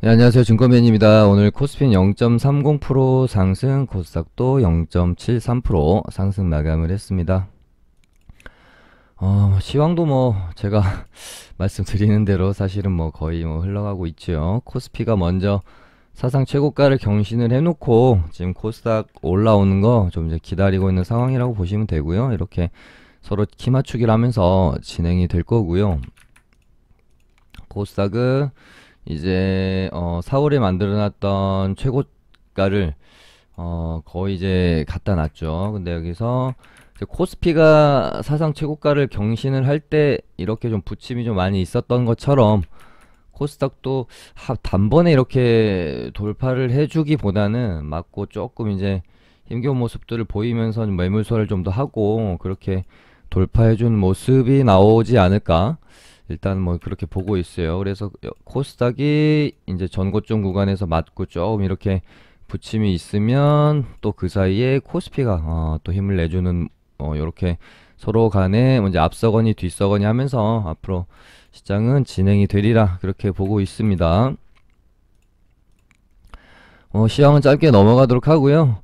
네, 안녕하세요. 증권맨입니다. 오늘 코스피는 0.30% 상승, 코스닥도 0.73% 상승 마감을 했습니다. 시황도 제가 말씀드리는 대로 사실은 거의 흘러가고 있죠. 코스피가 먼저 사상 최고가를 경신을 해놓고 지금 코스닥 올라오는 거 좀 이제 기다리고 있는 상황이라고 보시면 되고요. 이렇게 서로 키 맞추기를 하면서 진행이 될 거고요. 코스닥은 이제 4월에 만들어놨던 최고가를 거의 이제 갖다 놨죠. 근데 여기서 이제 코스피가 사상 최고가를 경신을 할 때 이렇게 좀 부침이 좀 많이 있었던 것처럼 코스닥도 단번에 이렇게 돌파를 해주기보다는 맞고 조금 이제 힘겨운 모습들을 보이면서 매물소를 좀 더 하고 그렇게 돌파해준 모습이 나오지 않을까. 일단 그렇게 보고 있어요. 그래서 코스닥이 이제 전고점 구간에서 맞고 조금 이렇게 부침이 있으면 또 그 사이에 코스피가 또 힘을 내주는 이렇게 서로 간에 먼저 앞서거니 뒤서거니 하면서 앞으로 시장은 진행이 되리라 그렇게 보고 있습니다. 시황은 짧게 넘어가도록 하고요.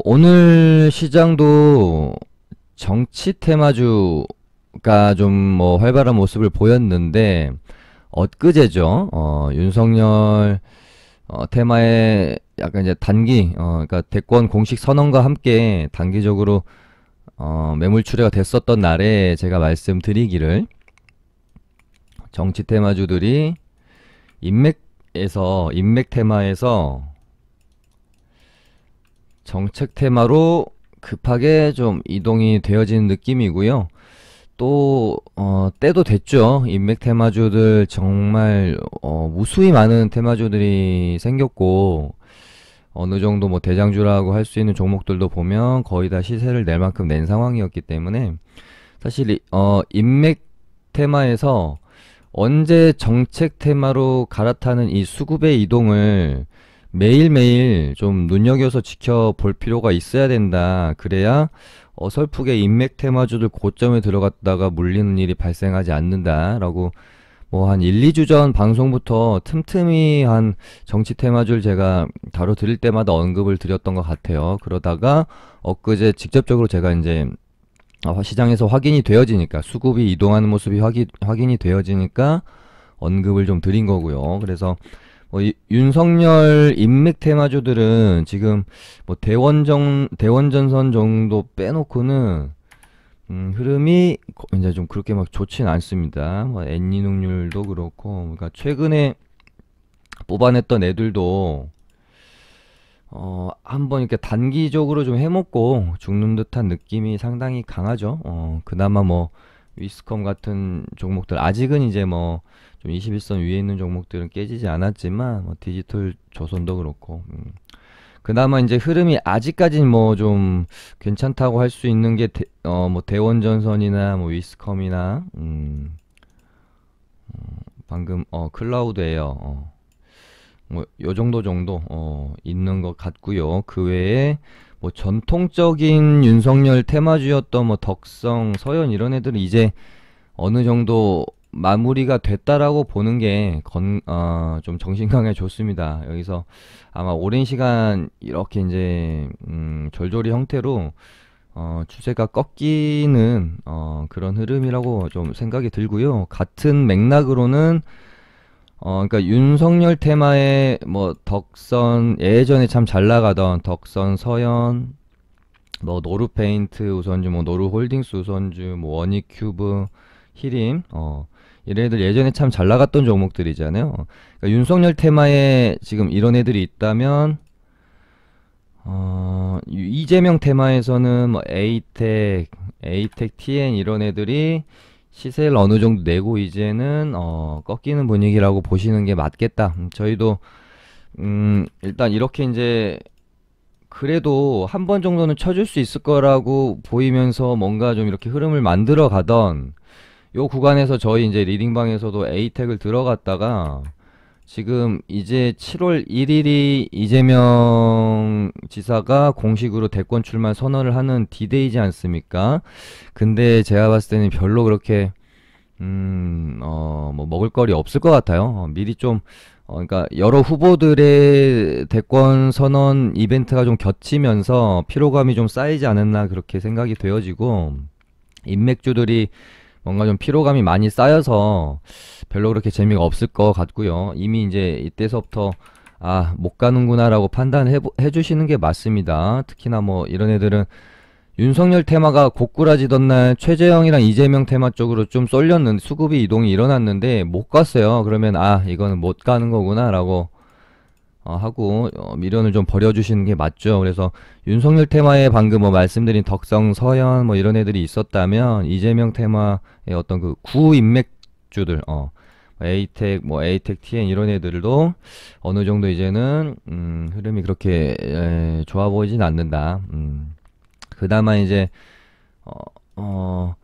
오늘 시장도 정치 테마주가 좀 활발한 모습을 보였는데 엊그제죠. 윤석열 테마에 약간 이제 그러니까 대권 공식 선언과 함께 단기적으로 매물 출회가 됐었던 날에 제가 말씀드리기를 정치 테마주들이 인맥 테마에서 정책 테마로 급하게 좀 이동이 되어지는 느낌이고요. 또 때도 됐죠. 인맥 테마주들 정말 무수히 많은 테마주들이 생겼고 어느 정도 대장주라고 할 수 있는 종목들도 보면 거의 다 시세를 낼 만큼 낸 상황이었기 때문에 사실 인맥 테마에서 언제 정책 테마로 갈아타는 이 수급의 이동을 매일매일 좀 눈여겨서 지켜볼 필요가 있어야 된다. 그래야 어설프게 인맥 테마주들 고점에 들어갔다가 물리는 일이 발생하지 않는다라고 한 1, 2주 전 방송부터 틈틈이 한 정치 테마주를 제가 다뤄드릴 때마다 언급을 드렸던 것 같아요. 그러다가 엊그제 직접적으로 제가 이제 시장에서 확인이 되어지니까 수급이 이동하는 모습이 확인이 되어지니까 언급을 좀 드린 거고요. 그래서 윤석열 인맥 테마주들은 지금 대원전선 정도 빼놓고는 흐름이 이제 좀 그렇게 좋진 않습니다. 엔니눅률도 그렇고, 그러니까 최근에 뽑아냈던 애들도 한번 이렇게 단기적으로 좀 해먹고 죽는 듯한 느낌이 상당히 강하죠. 그나마 위스컴 같은 종목들 아직은 이제 좀 21선 위에 있는 종목들은 깨지지 않았지만 디지털 조선도 그렇고 그나마 이제 흐름이 아직까지는 좀 괜찮다고 할 수 있는 게 대원전선이나 위스컴이나 방금 클라우드 에어 요 정도 있는 것 같고요. 그 외에 전통적인 윤석열 테마주였던 덕성, 서현 이런 애들은 이제 어느 정도 마무리가 됐다라고 보는 게 좀 정신건강에 좋습니다. 여기서 아마 오랜 시간 이렇게 이제 절조리 형태로 추세가 꺾이는 그런 흐름이라고 좀 생각이 들고요. 같은 맥락으로는 그러니까 윤석열 테마의 덕선 예전에 참 잘 나가던 덕선 서현 노루페인트 우선주 노루홀딩스 우선주 원익큐브 히림 이런 애들 예전에 참 잘 나갔던 종목들이잖아요. 그러니까 윤석열 테마에 지금 이런 애들이 있다면 이재명 테마에서는 에이텍, TN 이런 애들이 시세를 어느 정도 내고 이제는 꺾이는 분위기라고 보시는 게 맞겠다. 저희도 일단 이렇게 이제 그래도 한 번 정도는 쳐줄 수 있을 거라고 보이면서 뭔가 좀 이렇게 흐름을 만들어 가던 요 구간에서 저희 이제 리딩방에서도 에이텍을 들어갔다가 지금 이제 7월 1일이 이재명 지사가 공식으로 대권 출마 선언을 하는 디데이지 않습니까? 근데 제가 봤을 때는 별로 그렇게 먹을 거리 없을 것 같아요. 미리 좀 그러니까 여러 후보들의 대권 선언 이벤트가 좀 겹치면서 피로감이 좀 쌓이지 않았나 그렇게 생각이 되어지고, 인맥주들이 뭔가 좀 피로감이 많이 쌓여서 별로 그렇게 재미가 없을 것 같고요. 이미 이제 이때서부터 아, 못 가는구나라고 판단해 주시는 게 맞습니다. 특히나 뭐 이런 애들은 윤석열 테마가 고꾸라지던 날 최재형이랑 이재명 테마 쪽으로 좀 쏠렸는데, 수급이 이동이 일어났는데 못 갔어요. 그러면 아, 이거는 못 가는 거구나라고 하고 미련을 좀 버려주시는 게 맞죠. 그래서 윤석열 테마에 방금 뭐 말씀드린 덕성, 서현 뭐 이런 애들이 있었다면, 이재명 테마의 어떤 그 구인맥주들, 에이텍, 뭐 에이텍, TN 이런 애들도 어느 정도 이제는 흐름이 그렇게 좋아 보이진 않는다. 그나마 이제 어, 어,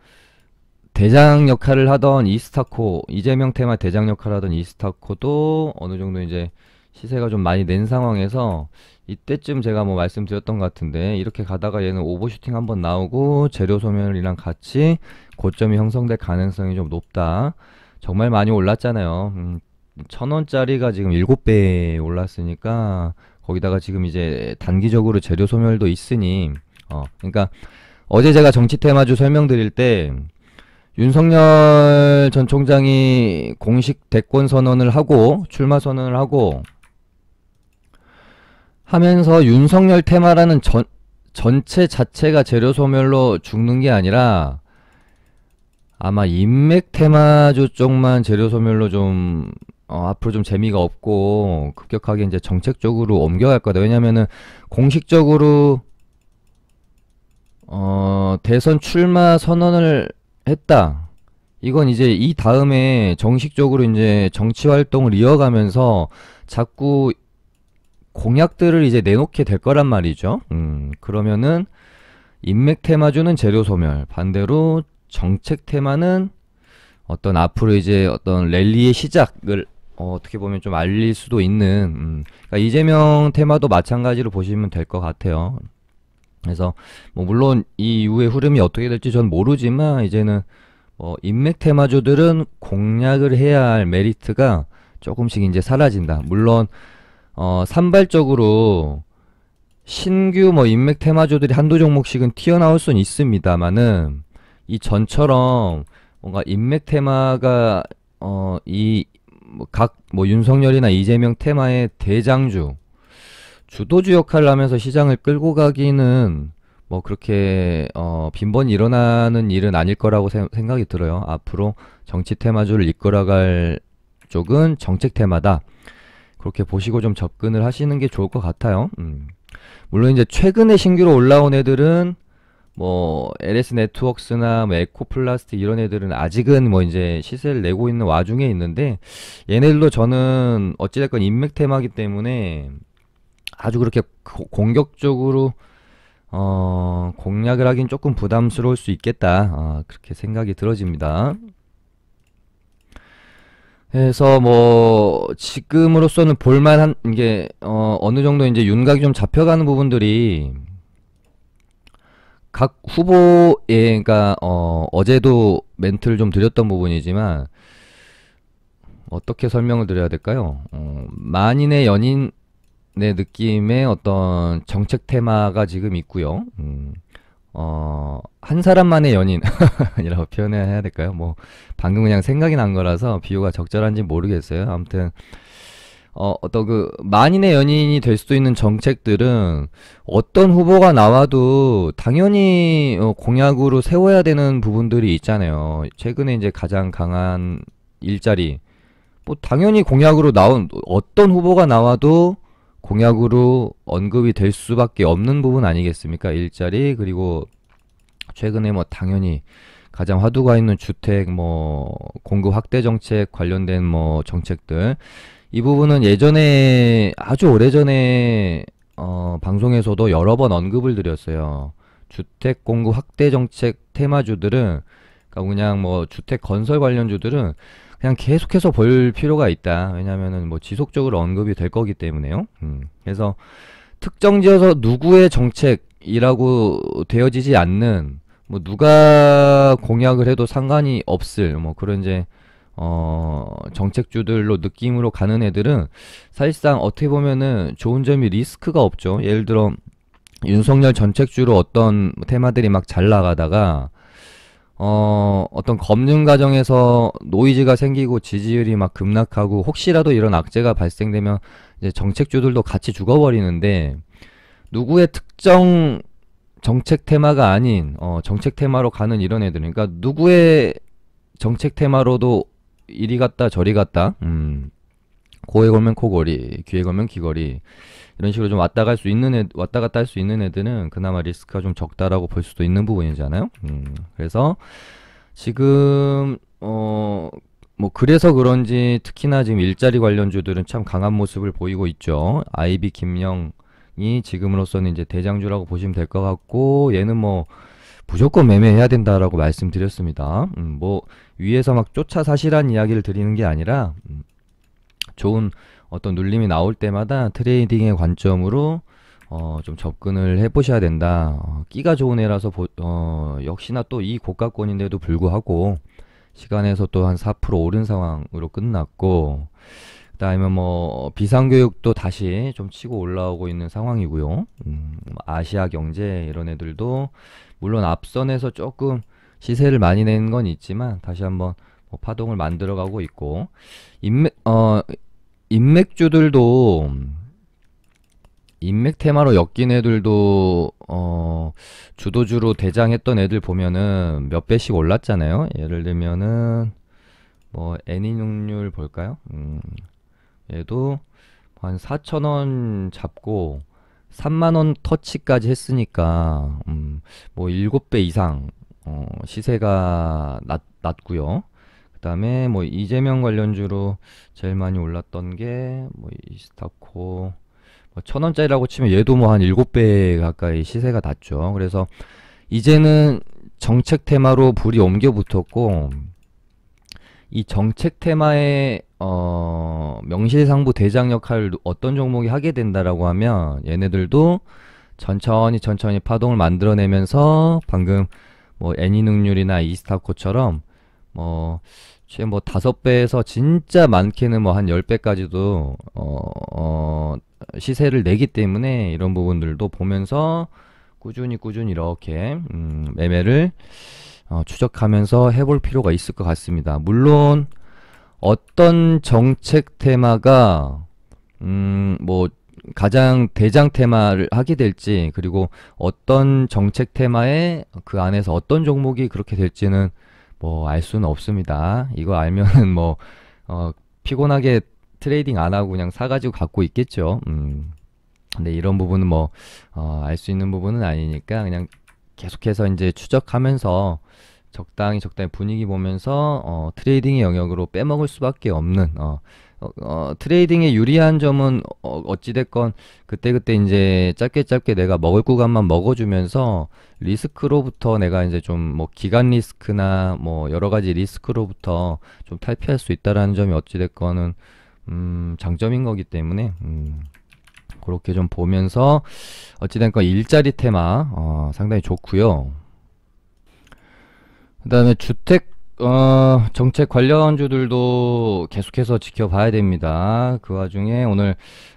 대장 역할을 하던 이스타코, 이재명 테마 대장 역할을 하던 이스타코도 어느 정도 이제 시세가 좀 많이 낸 상황에서, 이때쯤 제가 뭐 말씀드렸던 것 같은데, 이렇게 가다가 얘는 오버슈팅 한번 나오고 재료 소멸이랑 같이 고점이 형성될 가능성이 좀 높다. 정말 많이 올랐잖아요. 1,000원짜리가 지금 7배 올랐으니까, 거기다가 지금 이제 단기적으로 재료 소멸도 있으니, 그러니까 어제 제가 정치 테마주 설명드릴 때 윤석열 전 총장이 공식 대권 선언을 하고 출마 선언을 하고 하면서, 윤석열 테마라는 전체 자체가 재료 소멸로 죽는 게 아니라 아마 인맥 테마주 쪽만 재료 소멸로 좀 앞으로 좀 재미가 없고 급격하게 이제 정책적으로 옮겨갈 거다. 왜냐면은 공식적으로 대선 출마 선언을 했다. 이건 이제 이 다음에 정식적으로 이제 정치 활동을 이어가면서 자꾸 공약들을 이제 내놓게 될 거란 말이죠. 그러면은 인맥 테마주는 재료 소멸, 반대로 정책 테마는 어떤 앞으로 이제 어떤 랠리의 시작을 어떻게 보면 좀 알릴 수도 있는, 그러니까 이재명 테마도 마찬가지로 보시면 될 것 같아요. 그래서 뭐 물론 이 이후의 흐름이 어떻게 될지 전 모르지만, 이제는 인맥 테마주들은 공략을 해야 할 메리트가 조금씩 이제 사라진다. 물론 산발적으로 신규 뭐 인맥 테마주들이 한두 종목씩은 튀어나올 수는 있습니다만은, 이 전처럼 뭔가 인맥 테마가 이 각 뭐 윤석열이나 이재명 테마의 대장주, 주도주 역할을 하면서 시장을 끌고 가기는 뭐 그렇게 빈번히 일어나는 일은 아닐 거라고 생각이 들어요. 앞으로 정치 테마주를 이끌어갈 쪽은 정책 테마다. 그렇게 보시고 좀 접근을 하시는 게 좋을 것 같아요. 물론 이제 최근에 신규로 올라온 애들은 뭐 LS 네트워크스나 뭐 에코플라스틱 이런 애들은 아직은 뭐 이제 시세를 내고 있는 와중에 있는데, 얘네들도 저는 어찌됐건 인맥 테마기 때문에 아주 그렇게 공격적으로 공략을 하긴 조금 부담스러울 수 있겠다. 그렇게 생각이 들어집니다. 그래서 뭐 지금으로서는 볼만한 게 어느 정도 이제 윤곽이 좀 잡혀가는 부분들이 각 후보에, 그러니까 어제도 멘트를 좀 드렸던 부분이지만 어떻게 설명을 드려야 될까요? 만인의 연인의 느낌의 어떤 정책 테마가 지금 있고요. 한 사람만의 연인이라고 표현해야 될까요? 뭐 방금 그냥 생각이 난 거라서 비유가 적절한지 모르겠어요. 아무튼 어떤 그 만인의 연인이 될 수도 있는 정책들은 어떤 후보가 나와도 당연히 공약으로 세워야 되는 부분들이 있잖아요. 최근에 이제 가장 강한 일자리, 뭐 당연히 공약으로 나온 어떤 후보가 나와도 공약으로 언급이 될 수밖에 없는 부분 아니겠습니까? 일자리, 그리고 최근에 뭐 당연히 가장 화두가 있는 주택 뭐 공급 확대 정책 관련된 뭐 정책들, 이 부분은 예전에 아주 오래전에 방송에서도 여러 번 언급을 드렸어요. 주택 공급 확대 정책 테마주들은, 그러니까 그냥 뭐 주택 건설 관련주들은 그냥 계속해서 볼 필요가 있다. 왜냐면은 뭐 지속적으로 언급이 될 거기 때문에요. 그래서 특정 지어서 누구의 정책이라고 되어지지 않는, 뭐 누가 공약을 해도 상관이 없을 뭐 그런 이제 정책주들로 느낌으로 가는 애들은 사실상 어떻게 보면은 좋은 점이 리스크가 없죠. 예를 들어 윤석열 정책주로 어떤 테마들이 막 잘 나가다가 어떤 검증 과정에서 노이즈가 생기고 지지율이 막 급락하고 혹시라도 이런 악재가 발생되면 이제 정책주들도 같이 죽어버리는데, 누구의 특정 정책 테마가 아닌 정책 테마로 가는 이런 애들, 그러니까 누구의 정책 테마로도 이리 갔다 저리 갔다, 코에 걸면 코걸이, 귀에 걸면 귀걸이, 이런 식으로 좀 왔다 갔다 할 수 있는 애들은 그나마 리스크가 좀 적다라고 볼 수도 있는 부분이잖아요. 그래서 지금 뭐 그래서 그런지 특히나 지금 일자리 관련주들은 참 강한 모습을 보이고 있죠. 아이비 김영이 지금으로서는 이제 대장주라고 보시면 될 것 같고, 얘는 뭐 무조건 매매해야 된다라고 말씀드렸습니다. 뭐 위에서 막 쫓아 사실한 이야기를 드리는 게 아니라, 좋은 어떤 눌림이 나올 때마다 트레이딩의 관점으로 좀 접근을 해보셔야 된다. 끼가 좋은 애라서 역시나 또 이 고가권인데도 불구하고 시간에서 또 한 4% 오른 상황으로 끝났고, 그다음에 뭐 비상교육도 다시 좀 치고 올라오고 있는 상황이고요. 아시아 경제 이런 애들도 물론 앞선에서 조금 시세를 많이 낸 건 있지만 다시 한번 뭐 파동을 만들어가고 있고, 인맥 인맥주들도 인맥 테마로 엮인 애들도 주도주로 대장했던 애들 보면은 몇 배씩 올랐잖아요. 예를 들면은 뭐 애니눅률 볼까요? 얘도 한 4,000원 잡고 3만원 터치까지 했으니까 뭐 7배 이상 시세가 낮고요. 그 다음에 뭐 이재명 관련주로 제일 많이 올랐던 게 뭐 이스타코, 뭐 1,000원짜리라고 치면 얘도 뭐 한 7배 가까이 시세가 낮죠. 그래서 이제는 정책 테마로 불이 옮겨 붙었고, 이 정책 테마의 명실상부 대장 역할을 어떤 종목이 하게 된다라고 하면, 얘네들도 천천히 파동을 만들어내면서 방금 뭐 애니눅률이나 이스타코처럼 뭐 최 뭐 5배에서 진짜 많게는 뭐 한 10배까지도 시세를 내기 때문에, 이런 부분들도 보면서 꾸준히 이렇게 매매를 추적하면서 해볼 필요가 있을 것 같습니다. 물론 어떤 정책 테마가 뭐 가장 대장 테마를 하게 될지, 그리고 어떤 정책 테마에 그 안에서 어떤 종목이 그렇게 될지는 뭐 알 수는 없습니다. 이거 알면은 뭐 피곤하게 트레이딩 안 하고 그냥 사가지고 갖고 있겠죠. 근데 이런 부분은 뭐 알 수 있는 부분은 아니니까 그냥 계속해서 이제 추적하면서 적당히 분위기 보면서 트레이딩의 영역으로 빼먹을 수밖에 없는, 트레이딩의 유리한 점은 어찌됐건 그때그때 이제 짧게 내가 먹을 구간만 먹어주면서 리스크로부터 내가 이제 좀 뭐 기간 리스크나 뭐 여러 가지 리스크로부터 좀 탈피할 수 있다라는 점이 어찌됐건은 장점인 거기 때문에, 그렇게 좀 보면서 어찌됐건 일자리 테마 상당히 좋고요. 그 다음에 주택 정책 관련주들도 계속해서 지켜봐야 됩니다. 그 와중에 오늘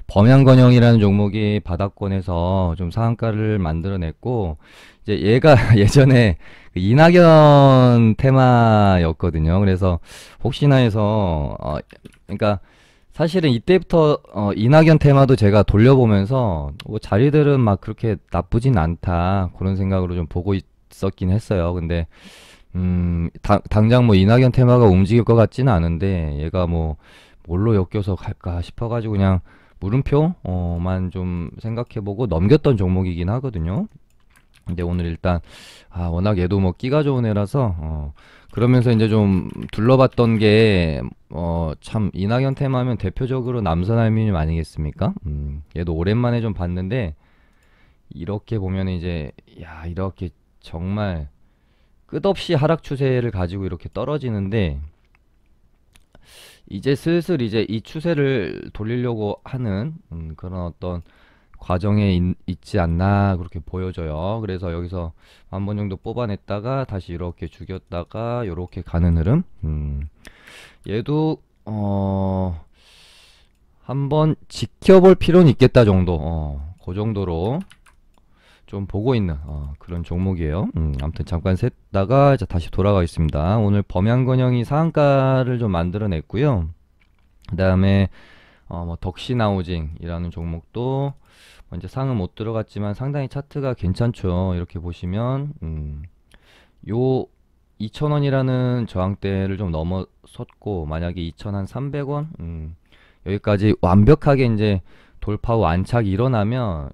범양건영이라는 종목이 바닥권에서 좀 상한가를 만들어냈고, 이제 얘가 예전에 그 이낙연 테마였거든요. 그래서 혹시나 해서 그러니까 사실은 이때부터 이낙연 테마도 제가 돌려보면서 뭐 자리들은 막 그렇게 나쁘진 않다 그런 생각으로 좀 보고 있었긴 했어요. 근데 당장 뭐 이낙연 테마가 움직일 것 같지는 않은데, 얘가 뭐 뭘로 엮여서 갈까 싶어가지고 그냥 물음표만 좀 생각해보고 넘겼던 종목이긴 하거든요. 근데 오늘 일단 워낙 얘도 뭐 끼가 좋은 애라서 그러면서 이제 좀 둘러봤던 게 참 이낙연 테마면 대표적으로 남선 알루미늄 아니겠습니까? 얘도 오랜만에 좀 봤는데, 이렇게 보면 이제 야, 이렇게 정말 끝없이 하락 추세를 가지고 이렇게 떨어지는데, 이제 슬슬 이제 이 추세를 돌리려고 하는 그런 어떤 과정에 있지 않나 그렇게 보여져요. 그래서 여기서 한 번 정도 뽑아냈다가 다시 이렇게 죽였다가 이렇게 가는 흐름. 얘도 한번 지켜볼 필요는 있겠다 정도. 그 정도로 좀 보고 있는 그런 종목이에요. 아무튼 잠깐 샜다가 이제 다시 돌아가겠습니다. 오늘 범양건영이 상한가를 좀 만들어냈고요. 그 다음에 뭐 덕시나우징이라는 종목도 이제 상은 못 들어갔지만 상당히 차트가 괜찮죠. 이렇게 보시면 요 2,000원이라는 저항대를 좀 넘어섰고, 만약에 2,300원 여기까지 완벽하게 이제 돌파 후 안착이 일어나면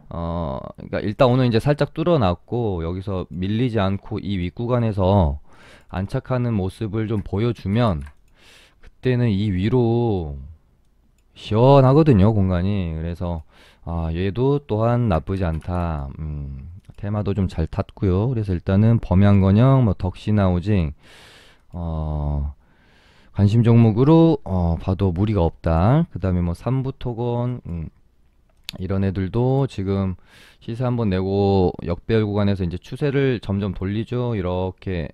그러니까 일단 오늘 이제 살짝 뚫어놨고, 여기서 밀리지 않고 이 윗구간에서 안착하는 모습을 좀 보여주면 그때는 이 위로 시원하거든요, 공간이. 그래서 얘도 또한 나쁘지 않다. 테마도 좀 잘 탔고요. 그래서 일단은 범양건영, 뭐 덕시나우징 관심 종목으로 봐도 무리가 없다. 그 다음에 뭐 삼부토건 이런 애들도 지금 시세 한번 내고 역배열 구간에서 이제 추세를 점점 돌리죠. 이렇게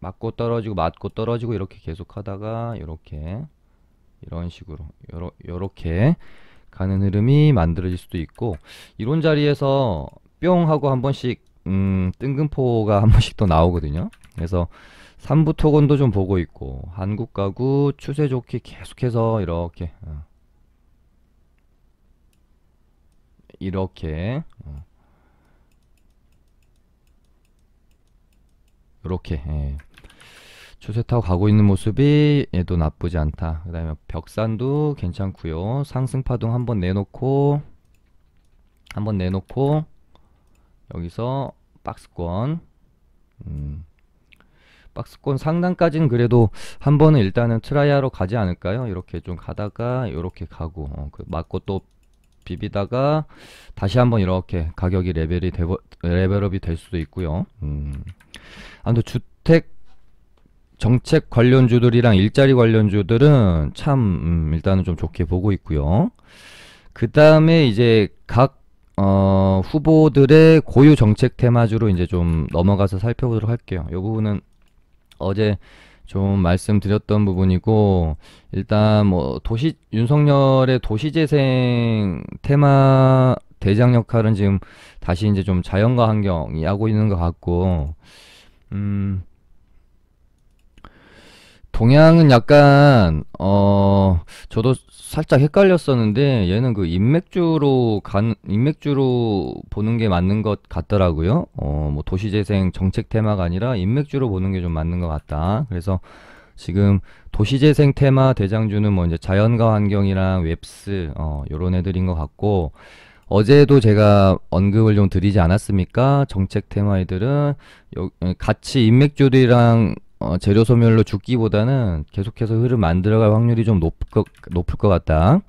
맞고 떨어지고 맞고 떨어지고 이렇게 계속 하다가 이렇게 이런 식으로 요렇게 가는 흐름이 만들어질 수도 있고, 이런 자리에서 뿅 하고 한 번씩 뜬금포가 한 번씩 또 나오거든요. 그래서 삼부토건도 좀 보고 있고, 한국가구 추세 좋게 계속해서 이렇게 이렇게 이렇게 추세 타고 가고 있는 모습이 얘도 나쁘지 않다. 그 다음에 벽산도 괜찮고요. 상승파동 한번 내놓고 여기서 박스권 박스권 상단까지는 그래도 한 번은 일단은 트라이하러 가지 않을까요? 이렇게 좀 가다가 이렇게 가고 맞고 또 비비다가 다시 한번 이렇게 가격이 레벨업이 될 수도 있고요. 아무튼 주택 정책 관련주들이랑 일자리 관련주들은 참 일단은 좀 좋게 보고 있고요. 그 다음에 이제 각 후보들의 고유 정책 테마주로 이제 좀 넘어가서 살펴보도록 할게요. 이 부분은 어제 좀 말씀드렸던 부분이고, 일단 뭐 윤석열의 도시재생 테마 대장 역할은 지금 다시 이제 좀 자연과 환경이 하고 있는 것 같고, 동양은 약간 저도 살짝 헷갈렸었는데, 얘는 그 인맥주로 보는 게 맞는 것 같더라고요. 뭐 도시재생 정책 테마가 아니라 인맥주로 보는 게 좀 맞는 것 같다. 그래서 지금 도시재생 테마 대장주는 뭐 이제 자연과 환경이랑 웹스 요런 애들인 것 같고, 어제도 제가 언급을 좀 드리지 않았습니까? 정책 테마 애들은 같이 인맥주들이랑 재료 소멸로 죽기보다는 계속해서 흐름 만들어갈 확률이 좀 높을 것 같다.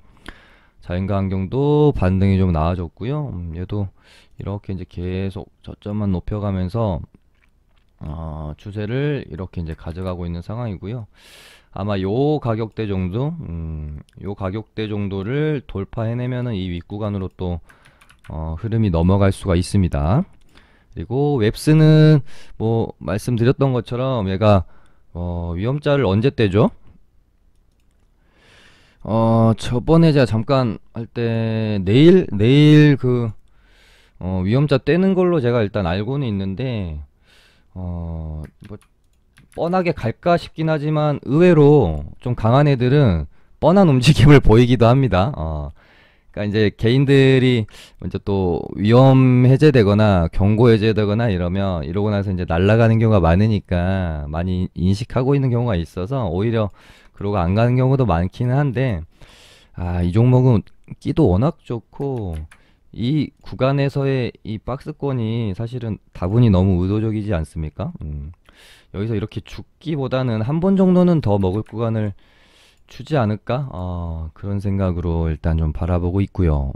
자연과 환경도 반등이 좀 나아졌고요. 얘도 이렇게 이제 계속 저점만 높여가면서 추세를 이렇게 이제 가져가고 있는 상황이고요. 아마 요 가격대 정도를 돌파해내면은 이 윗구간으로 또 흐름이 넘어갈 수가 있습니다. 그리고 웹스는 뭐 말씀드렸던 것처럼 얘가 위험자를 언제 떼죠? 저번에 제가 잠깐 할 때 내일 그 위험자 떼는 걸로 제가 일단 알고는 있는데, 뭐 뻔하게 갈까 싶긴 하지만 의외로 좀 강한 애들은 뻔한 움직임을 보이기도 합니다. 그러니까 이제 개인들이 먼저 또 위험 해제되거나 경고 해제되거나 이러고 나서 이제 날아가는 경우가 많으니까 많이 인식하고 있는 경우가 있어서 오히려 그러고 안 가는 경우도 많기는 한데, 이 종목은 끼도 워낙 좋고 이 구간에서의 이 박스권이 사실은 다분히 너무 의도적이지 않습니까? 여기서 이렇게 죽기보다는 한 번 정도는 더 먹을 구간을 주지 않을까? 그런 생각으로 일단 좀 바라보고 있고요.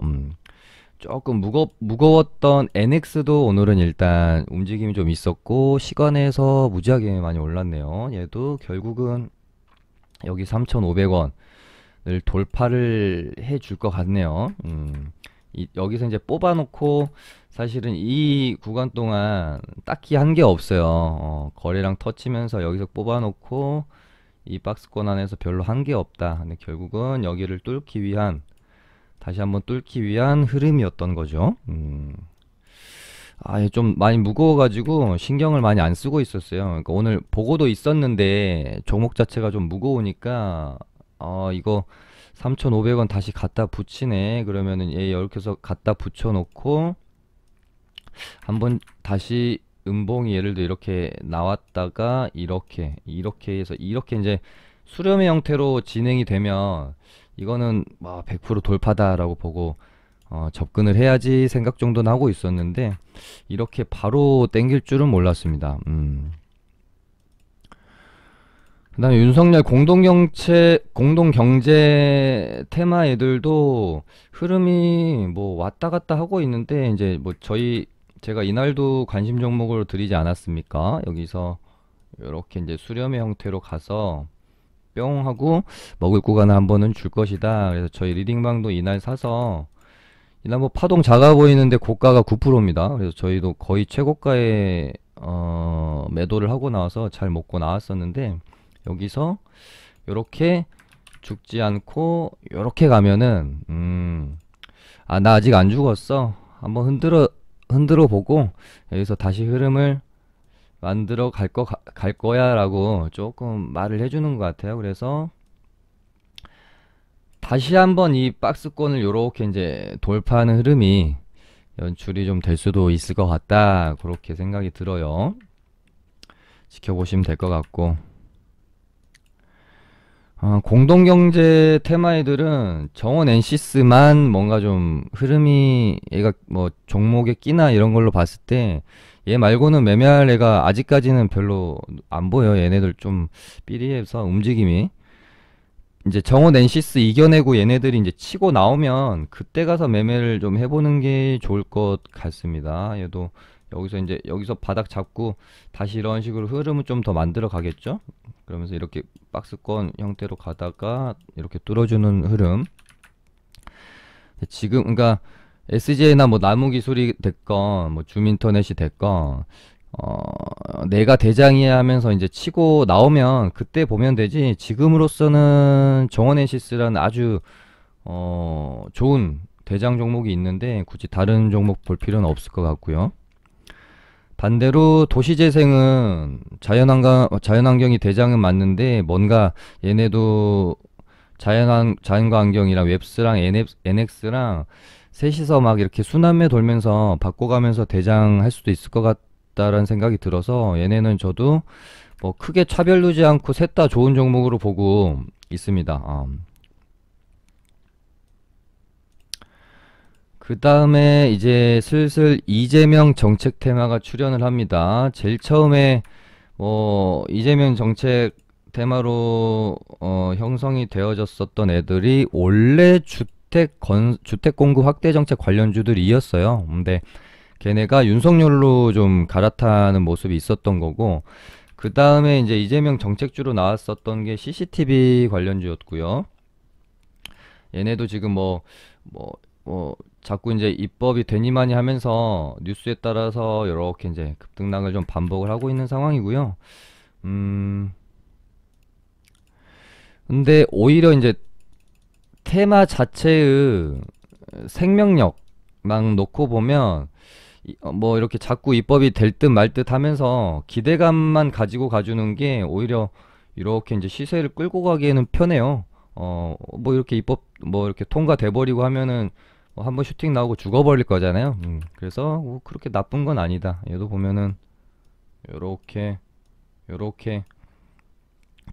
조금 무거웠던 NX도 오늘은 일단 움직임이 좀 있었고, 시간에서 무지하게 많이 올랐네요. 얘도 결국은 여기 3,500원을 돌파를 해줄 것 같네요. 여기서 이제 뽑아놓고 사실은 이 구간 동안 딱히 한 게 없어요. 거래량 터치면서 여기서 뽑아놓고 이 박스권 안에서 별로 한 게 없다. 근데 결국은 여기를 뚫기 위한, 다시 한번 뚫기 위한 흐름이었던 거죠. 좀 많이 무거워가지고 신경을 많이 안 쓰고 있었어요. 그러니까 오늘 보고도 있었는데 종목 자체가 좀 무거우니까 이거 3,500원 다시 갖다 붙이네. 그러면은 얘 이렇게 해서 갖다 붙여놓고 한번 다시 음봉이 예를 들어 이렇게 나왔다가 이렇게 해서 이렇게 이제 수렴의 형태로 진행이 되면 이거는 100% 돌파다라고 보고 접근을 해야지 생각 정도는 하고 있었는데 이렇게 바로 땡길 줄은 몰랐습니다. 그다음에 윤석열 공동경제 테마 애들도 흐름이 뭐 왔다 갔다 하고 있는데 이제 뭐 제가 이날도 관심 종목으로 드리지 않았습니까? 여기서 이렇게 이제 수렴의 형태로 가서 뿅 하고 먹을 구간을 한 번은 줄 것이다. 그래서 저희 리딩방도 이날 사서 이날 뭐 파동 작아 보이는데 고가가 9%입니다. 그래서 저희도 거의 최고가에 매도를 하고 나와서 잘 먹고 나왔었는데 여기서 요렇게 죽지 않고 요렇게 가면은 나 아직 안 죽었어. 한번 흔들어 보고 여기서 다시 흐름을 만들어 갈 거야 라고 조금 말을 해주는 것 같아요. 그래서 다시 한번 이 박스권을 요렇게 이제 돌파하는 흐름이 연출이 좀 될 수도 있을 것 같다. 그렇게 생각이 들어요. 지켜보시면 될 것 같고, 공동경제 테마애들은 정원 엔시스만 뭔가 좀 흐름이 얘가 뭐 종목의 끼나 이런 걸로 봤을 때 얘 말고는 매매할 애가 아직까지는 별로 안 보여. 얘네들 좀 삐리해서 움직임이 이제 정원 엔시스 이겨내고 얘네들이 이제 치고 나오면 그때 가서 매매를 좀 해보는 게 좋을 것 같습니다. 얘도 여기서 바닥 잡고 다시 이런 식으로 흐름을 좀 더 만들어 가겠죠. 그러면서 이렇게 박스권 형태로 가다가 이렇게 뚫어주는 흐름. 지금 그러니까 SJ나 뭐 나무기술이 됐건 뭐 줌인터넷이 됐건 내가 대장이야 하면서 이제 치고 나오면 그때 보면 되지. 지금으로서는 정원엔시스라는 아주 좋은 대장 종목이 있는데 굳이 다른 종목 볼 필요는 없을 것 같고요. 반대로 도시재생은 자연환경이 대장은 맞는데 뭔가 얘네도 자연과 환경이랑 웹스랑 NX랑 셋이서 막 이렇게 순환매 돌면서 바꿔가면서 대장 할 수도 있을 것 같다라는 생각이 들어서 얘네는 저도 뭐 크게 차별두지 않고 셋 다 좋은 종목으로 보고 있습니다. 그 다음에 이제 슬슬 이재명 정책 테마가 출현을 합니다. 제일 처음에 이재명 정책 테마로 형성이 되어졌었던 애들이 원래 주택 공급 확대 정책 관련주들이었어요. 근데 걔네가 윤석열로 좀 갈아타는 모습이 있었던 거고, 그 다음에 이제 이재명 정책주로 나왔었던 게 CCTV 관련주였고요. 얘네도 지금 자꾸 이제 입법이 되니마니 하면서 뉴스에 따라서 이렇게 이제 급등락을 좀 반복을 하고 있는 상황이고요. 근데 오히려 이제 테마 자체의 생명력만 놓고 보면 뭐 이렇게 자꾸 입법이 될 듯 말 듯 하면서 기대감만 가지고 가주는 게 오히려 이렇게 이제 시세를 끌고 가기에는 편해요. 뭐 이렇게 입법 뭐 이렇게 통과돼 버리고 하면은 한번 슈팅 나오고 죽어버릴 거잖아요. 그래서 그렇게 나쁜 건 아니다. 얘도 보면은 요렇게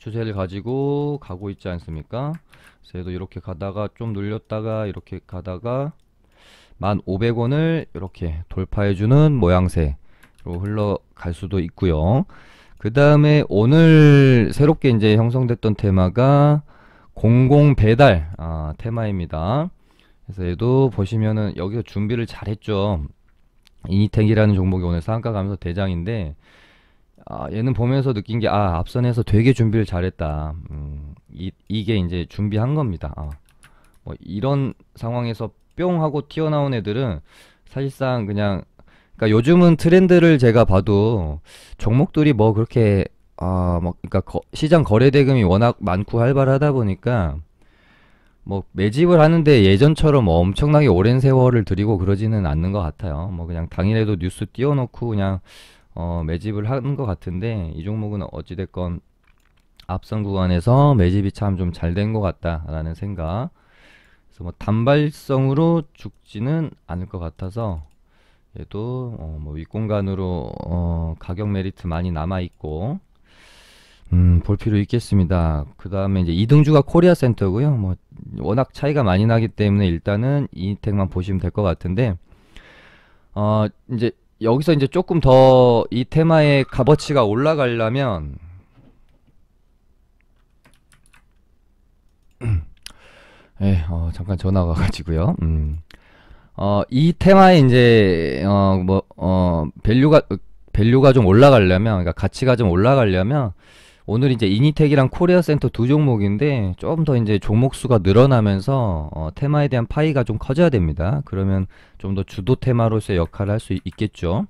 추세를 가지고 가고 있지 않습니까? 그래서 얘도 이렇게 가다가 좀 눌렸다가 이렇게 가다가 1,500원을 이렇게 돌파해주는 모양새로 흘러갈 수도 있고요. 그 다음에 오늘 새롭게 이제 형성됐던 테마가 공공배달 테마입니다. 그래서 얘도 보시면은 여기서 준비를 잘 했죠. 이니텍이라는 종목이 오늘 상한가 가면서 대장인데 얘는 보면서 느낀 게 앞선에서 되게 준비를 잘했다. 이게 이제 준비한 겁니다. 뭐 이런 상황에서 뿅 하고 튀어나온 애들은 사실상 그러니까 요즘은 트렌드를 제가 봐도 종목들이 뭐 그렇게 뭐, 그러니까 시장 거래 대금이 워낙 많고 활발하다 보니까 뭐 매집을 하는데 예전처럼 뭐 엄청나게 오랜 세월을 들이고 그러지는 않는 것 같아요. 뭐 그냥 당일에도 뉴스 띄워놓고 그냥 매집을 하는 것 같은데 이 종목은 어찌됐건 앞선 구간에서 매집이 참 좀 잘 된 것 같다라는 생각. 그래서 뭐 단발성으로 죽지는 않을 것 같아서 얘도 뭐 윗공간으로 가격 메리트 많이 남아 있고 볼 필요 있겠습니다. 그 다음에 이제 이등주가 코리아 센터고요. 뭐 워낙 차이가 많이 나기 때문에 일단은 이택만 보시면 될 것 같은데 이제 여기서 이제 조금 더 이 테마의 값어치가 올라가려면 잠깐 전화가 와가지고요. 이 테마에 이제 밸류가 좀 올라가려면, 그러니까 가치가 좀 올라가려면 오늘 이제 이니텍이랑 코리아 센터 두 종목인데 좀 더 이제 종목 수가 늘어나면서 테마에 대한 파이가 좀 커져야 됩니다. 그러면 좀 더 주도 테마로서의 역할을 할 수 있겠죠.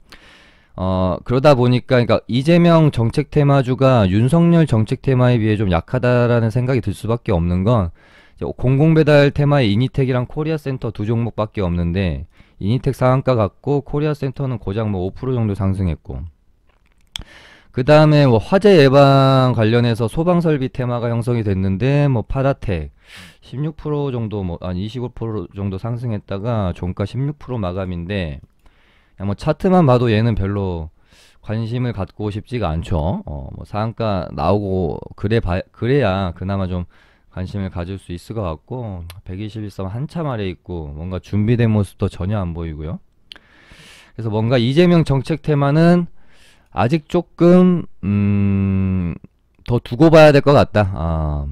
그러다 보니까 그러니까 이재명 정책 테마주가 윤석열 정책 테마에 비해 좀 약하다라는 생각이 들 수밖에 없는 건 공공배달 테마의 이니텍이랑 코리아 센터 두 종목밖에 없는데 이니텍 상한가 같고 코리아 센터는 고작 뭐 5% 정도 상승했고 그 다음에 뭐 화재 예방 관련해서 소방 설비 테마가 형성이 됐는데 뭐 파다텍 16% 정도 뭐 아니 25% 정도 상승했다가 종가 16% 마감인데 뭐 차트만 봐도 얘는 별로 관심을 갖고 싶지가 않죠. 뭐 상한가 나오고 그래야 그나마 좀 관심을 가질 수 있을 것 같고 121선 한참 아래 있고 뭔가 준비된 모습도 전혀 안 보이고요. 그래서 뭔가 이재명 정책 테마는 아직 조금 더 두고 봐야 될 것 같다.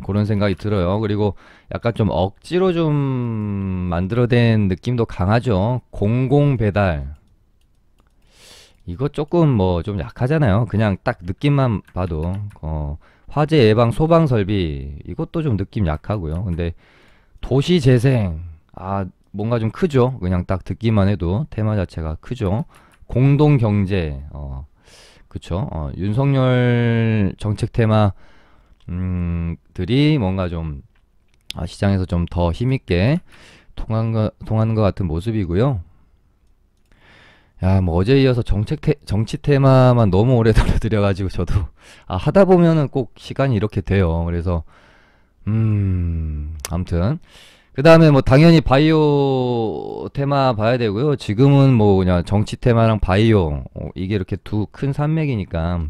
그런 생각이 들어요. 그리고 약간 좀 억지로 좀 만들어낸 느낌도 강하죠. 공공배달 이거 조금 뭐 좀 약하잖아요. 그냥 딱 느낌만 봐도 화재 예방 소방 설비 이것도 좀 느낌 약하고요. 근데 도시재생 뭔가 좀 크죠. 그냥 딱 듣기만 해도 테마 자체가 크죠. 공동경제 그쵸. 윤석열 정책 테마 들이 뭔가 좀 시장에서 좀 더 힘있게 통하는 것 같은 모습이고요. 야, 뭐 어제 이어서 정치 테마만 너무 오래 다뤄드려가지고 저도 하다 보면은 꼭 시간이 이렇게 돼요. 그래서 아무튼 그 다음에 뭐 당연히 바이오 테마 봐야 되고요. 지금은 뭐 그냥 정치 테마랑 바이오 이게 이렇게 두 큰 산맥이니까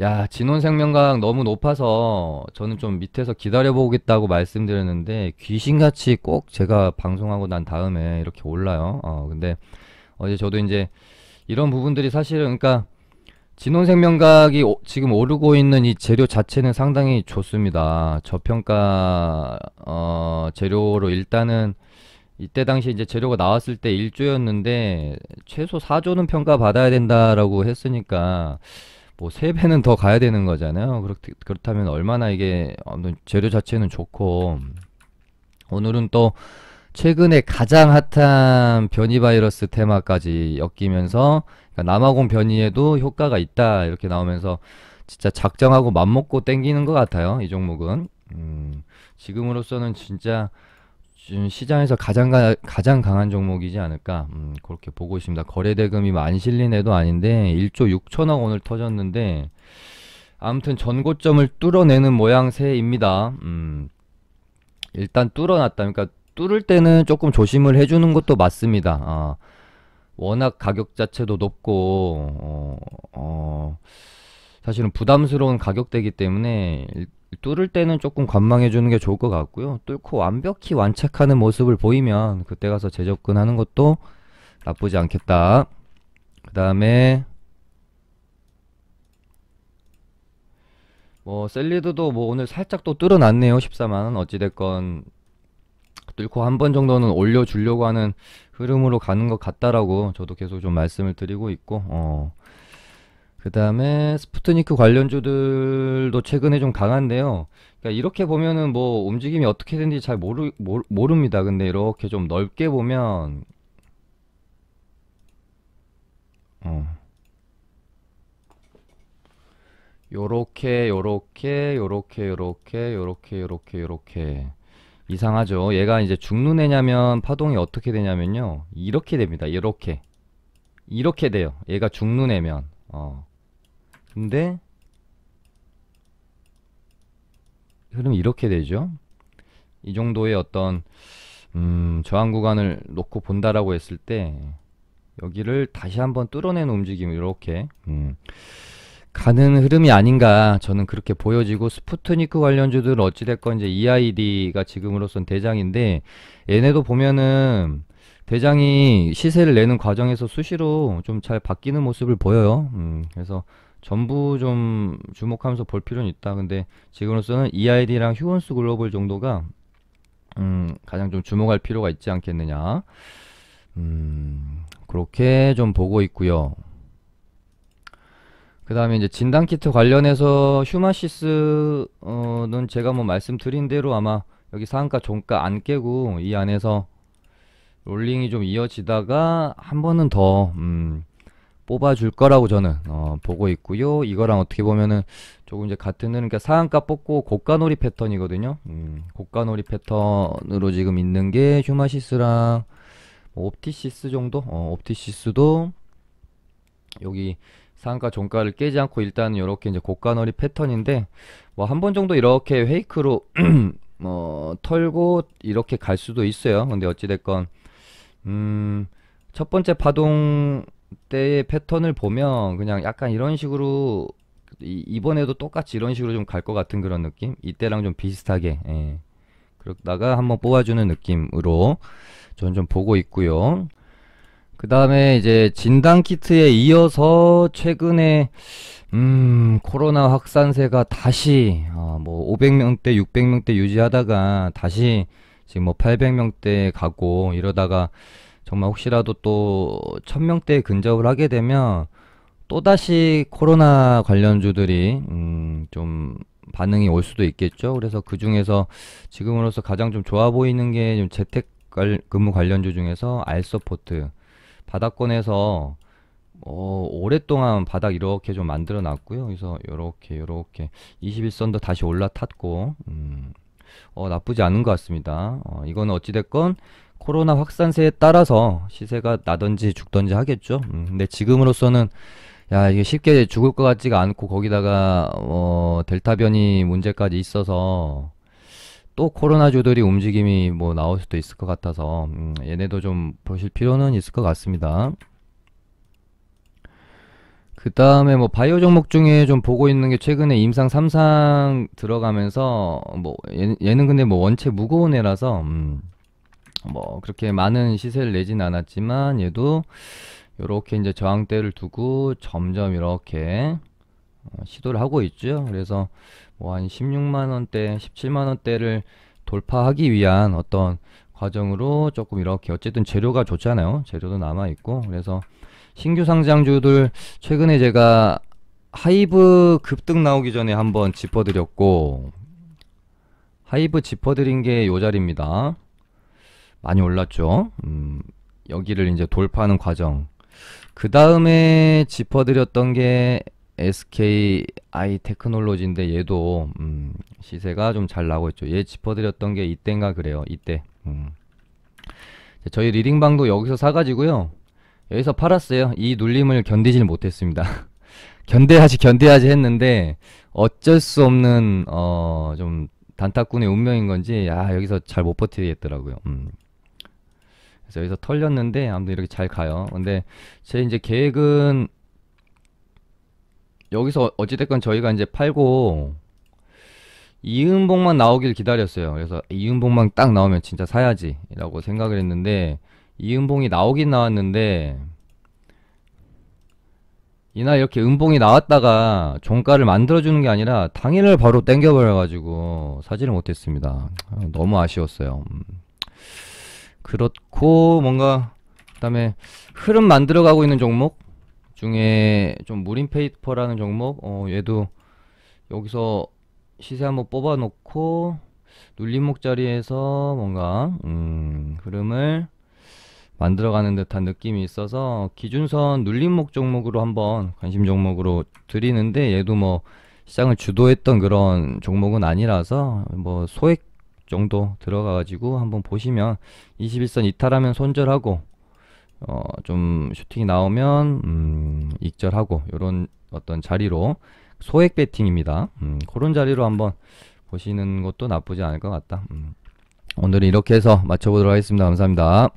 야, 진혼생명각 너무 높아서 저는 좀 밑에서 기다려보겠다고 말씀드렸는데 귀신같이 꼭 제가 방송하고 난 다음에 이렇게 올라요. 근데 어제 저도 이제 이런 부분들이 사실은 그러니까 진혼생명각이 지금 오르고 있는 이 재료 자체는 상당히 좋습니다. 저평가 재료로 일단은 이때 당시 이제 재료가 나왔을 때 1조였는데 최소 4조는 평가 받아야 된다라고 했으니까 뭐 3배는 더 가야 되는 거잖아요. 그렇다면 얼마나 이게 재료 자체는 좋고 오늘은 또 최근에 가장 핫한 변이 바이러스 테마까지 엮이면서 그러니까 남아공 변이에도 효과가 있다 이렇게 나오면서 진짜 작정하고 맘먹고 땡기는 것 같아요. 이 종목은 지금으로서는 진짜 시장에서 가장 강한 종목이지 않을까 그렇게 보고 있습니다. 거래대금이 안 실린 애도 아닌데 1조 6천억 오늘 터졌는데 아무튼 전고점을 뚫어내는 모양새입니다. 일단 뚫어놨다. 그러니까 뚫을 때는 조금 조심을 해주는 것도 맞습니다. 워낙 가격 자체도 높고 사실은 부담스러운 가격대이기 때문에 뚫을 때는 조금 관망해 주는 게 좋을 것 같고요. 뚫고 완벽히 완착하는 모습을 보이면 그때 가서 재접근하는 것도 나쁘지 않겠다. 그 다음에 뭐 셀리드도 뭐 오늘 살짝 또 뚫어놨네요. 14만원 어찌됐건 뚫고 한 번 정도는 올려주려고 하는 흐름으로 가는 것 같다라고 저도 계속 좀 말씀을 드리고 있고 그 다음에 스푸트니크 관련주들도 최근에 좀 강한데요. 그러니까 이렇게 보면은 뭐 움직임이 어떻게 되는지 잘 모릅니다. 근데 이렇게 좀 넓게 보면 어, 요렇게 요렇게 요렇게 요렇게 요렇게 요렇게 요렇게 이상하죠. 얘가 이제 죽눈해냐면 파동이 어떻게 되냐면요, 이렇게 됩니다. 이렇게 돼요. 얘가 죽눈해면. 근데 흐름이 이렇게 되죠. 이 정도의 어떤 저항 구간을 놓고 본다라고 했을 때 여기를 다시 한번 뚫어내는 움직임, 이렇게 가는 흐름이 아닌가 저는 그렇게 보여지고, 스푸트니크 관련주들 어찌됐건 이제 EID가 지금으로선 대장인데, 얘네도 보면은 대장이 시세를 내는 과정에서 수시로 좀 잘 바뀌는 모습을 보여요. 그래서 전부 좀 주목하면서 볼 필요는 있다. 근데 지금으로서는 EID랑 휴원스 글로벌 정도가 가장 좀 주목할 필요가 있지 않겠느냐. 그렇게 좀 보고 있고요. 그 다음에 이제 진단키트 관련해서 휴마시스는 제가 뭐 말씀드린 대로 아마 여기 상한가 종가 안 깨고 이 안에서 롤링이 좀 이어지다가 한 번은 더 뽑아줄 거라고 저는 보고 있고요. 이거랑 어떻게 보면은 조금 이제 같은 흐름, 그러니까 상한가 뽑고 고가놀이 패턴이거든요. 고가놀이 패턴으로 지금 있는 게 휴마시스랑 뭐 옵티시스 정도? 옵티시스도 여기 상한가 종가를 깨지 않고 일단 이렇게 이제 고가놀이 패턴인데, 뭐 한 번 정도 이렇게 페이크로 털고 이렇게 갈 수도 있어요. 근데 어찌됐건 첫 번째 파동 때의 패턴을 보면 그냥 약간 이런 식으로 이번에도 똑같이 이런 식으로 좀 갈 것 같은 그런 느낌? 이때랑 좀 비슷하게, 예. 그러다가 한번 뽑아주는 느낌으로 저는 좀 보고 있고요. 그 다음에 이제 진단키트에 이어서 최근에 코로나 확산세가 다시 뭐 500명대 600명대 유지하다가 다시 지금 뭐 800명대 가고 이러다가 정말 혹시라도 또 1000명대에 근접을 하게 되면 또다시 코로나 관련주들이 좀 반응이 올 수도 있겠죠. 그래서 그 중에서 지금으로서 가장 좀 좋아 보이는 게 좀 근무 관련주 중에서 알서포트 바닥권에서 오랫동안 바닥 이렇게 좀 만들어 놨고요. 그래서 요렇게 21선도 다시 올라탔고, 나쁘지 않은 것 같습니다. 이거는 어찌됐건 코로나 확산세에 따라서 시세가 나든지 죽든지 하겠죠. 근데 지금으로서는 야, 이게 쉽게 죽을 것 같지가 않고, 거기다가 델타 변이 문제까지 있어서 또 코로나주들이 움직임이 뭐 나올 수도 있을 것 같아서 얘네도 좀 보실 필요는 있을 것 같습니다. 그 다음에 뭐 바이오 종목 중에 좀 보고 있는 게 최근에 임상 3상 들어가면서 뭐 얘는 근데 뭐 원체 무거운 애라서 뭐 그렇게 많은 시세를 내진 않았지만, 얘도 요렇게 이제 저항대를 두고 점점 이렇게 시도를 하고 있죠. 그래서 뭐 한 16만원대 17만원대를 돌파하기 위한 어떤 과정으로 조금 이렇게, 어쨌든 재료가 좋잖아요. 재료도 남아있고. 그래서 신규 상장주들 최근에 제가 하이브 급등 나오기 전에 한번 짚어드렸고, 하이브 짚어드린 게 요 자리입니다. 많이 올랐죠. 여기를 이제 돌파하는 과정. 그 다음에 짚어드렸던 게 SKI 테크놀로지인데, 얘도 시세가 좀 잘 나오고 있죠. 얘 짚어드렸던 게 이때인가 그래요. 이때 저희 리딩방도 여기서 사가지고요, 여기서 팔았어요. 이 눌림을 견디질 못했습니다. 견뎌야지 했는데 어쩔 수 없는 좀 단타꾼의 운명인 건지 여기서 잘 못 버티겠더라고요. 그래서 여기서 털렸는데 아무튼 이렇게 잘 가요. 근데 제 이제 계획은 여기서 어찌됐건 저희가 이제 팔고 이음봉만 나오길 기다렸어요. 그래서 이음봉만 딱 나오면 진짜 사야지 라고 생각을 했는데, 이음봉이 나오긴 나왔는데 이날 이렇게 음봉이 나왔다가 종가를 만들어주는 게 아니라 당일을 바로 땡겨버려가지고 사지를 못했습니다. 너무 아쉬웠어요. 그렇고, 뭔가 그 다음에 흐름 만들어가고 있는 종목 중에 좀 무림페이퍼라는 종목, 얘도 여기서 시세 한번 뽑아놓고 눌림목 자리에서 뭔가 흐름을 만들어가는 듯한 느낌이 있어서 기준선 눌림목 종목으로 한번 관심 종목으로 드리는데, 얘도 뭐 시장을 주도했던 그런 종목은 아니라서 뭐 소액 정도 들어가가지고 한번 보시면 21선 이탈하면 손절하고 좀 슈팅이 나오면 익절하고 요런 어떤 자리로 소액 배팅입니다. 그런 자리로 한번 보시는 것도 나쁘지 않을 것 같다. 오늘은 이렇게 해서 마쳐보도록 하겠습니다. 감사합니다.